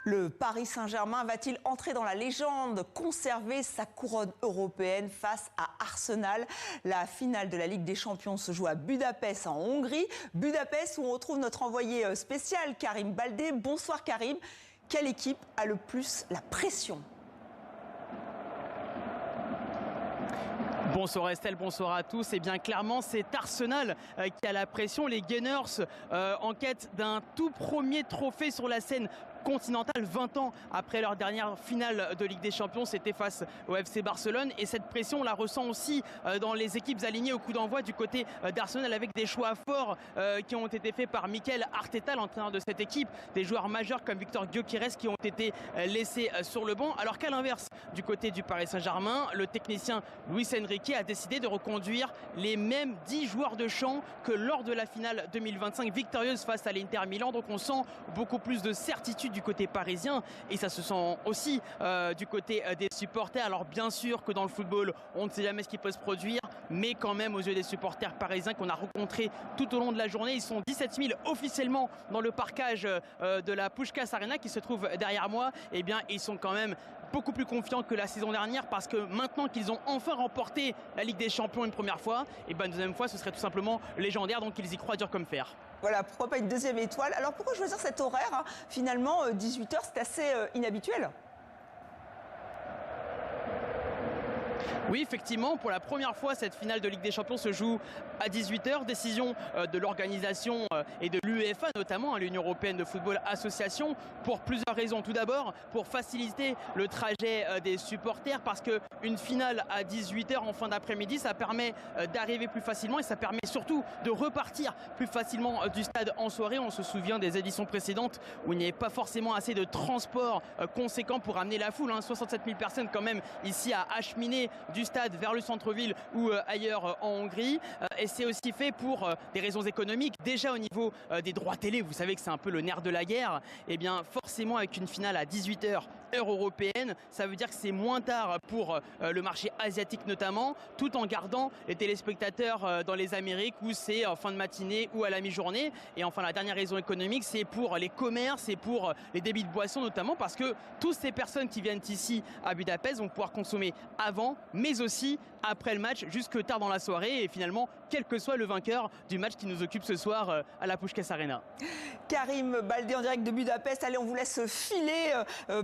Le Paris Saint-Germain va-t-il entrer dans la légende, conserver sa couronne européenne face à Arsenal? La finale de la Ligue des Champions se joue à Budapest en Hongrie. Budapest où on retrouve notre envoyé spécial Karim Baldé. Bonsoir Karim. Quelle équipe a le plus la pression? Bonsoir Estelle, bonsoir à tous. Et bien clairement, c'est Arsenal qui a la pression. Les Gunners en quête d'un tout premier trophée sur la scène continentale, 20 ans après leur dernière finale de Ligue des Champions, c'était face au FC Barcelone. Et cette pression, on la ressent aussi dans les équipes alignées au coup d'envoi du côté d'Arsenal, avec des choix forts qui ont été faits par Mikel Arteta, l'entraîneur de cette équipe. Des joueurs majeurs comme Victor Gyökeres qui ont été laissés sur le banc. Alors qu'à l'inverse, du côté du Paris Saint-Germain, le technicien Luis Enrique a décidé de reconduire les mêmes 10 joueurs de champ que lors de la finale 2025 victorieuse face à l'Inter Milan. Donc on sent beaucoup plus de certitude du côté parisien et ça se sent aussi du côté des supporters. Alors bien sûr que dans le football, on ne sait jamais ce qui peut se produire, mais quand même aux yeux des supporters parisiens qu'on a rencontrés tout au long de la journée, ils sont 17 000 officiellement dans le parcage de la Puskás Arena qui se trouve derrière moi. Et bien ils sont quand même beaucoup plus confiants que la saison dernière, parce que maintenant qu'ils ont enfin remporté la Ligue des Champions une première fois, et bien une deuxième fois ce serait tout simplement légendaire, donc ils y croient dur comme fer. Voilà, pourquoi pas une deuxième étoile? Alors pourquoi choisir cet horaire hein? Finalement, 18h, c'est assez inhabituel. Oui, effectivement, pour la première fois, cette finale de Ligue des Champions se joue à 18h. Décision de l'organisation et de l'UEFA, notamment l'Union Européenne de Football Association, pour plusieurs raisons. Tout d'abord, pour faciliter le trajet des supporters, parce qu'une finale à 18h en fin d'après-midi, ça permet d'arriver plus facilement et ça permet surtout de repartir plus facilement du stade en soirée. On se souvient des éditions précédentes où il n'y avait pas forcément assez de transport conséquent pour amener la foule. 67 000 personnes quand même ici à acheminer du stade vers le centre-ville ou ailleurs en Hongrie. Et c'est aussi fait pour des raisons économiques. Déjà au niveau des droits télé, vous savez que c'est un peu le nerf de la guerre. Et bien forcément, avec une finale à 18h heure européenne, ça veut dire que c'est moins tard pour le marché asiatique notamment, tout en gardant les téléspectateurs dans les Amériques où c'est en fin de matinée ou à la mi-journée. Et enfin, la dernière raison économique, c'est pour les commerces et pour les débits de boissons notamment, parce que toutes ces personnes qui viennent ici à Budapest vont pouvoir consommer avant, mais aussi après le match, jusque tard dans la soirée, et finalement, quel que soit le vainqueur du match qui nous occupe ce soir à la Puskás Arena. Karim Baldé en direct de Budapest. Allez, on vous laisse filer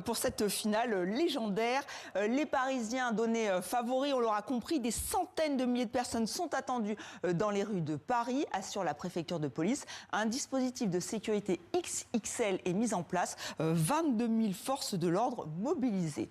pour cette finale légendaire. Les Parisiens donnés favoris, on l'aura compris, des centaines de milliers de personnes sont attendues dans les rues de Paris, assure la préfecture de police. Un dispositif de sécurité XXL est mis en place, 22 000 forces de l'ordre mobilisées.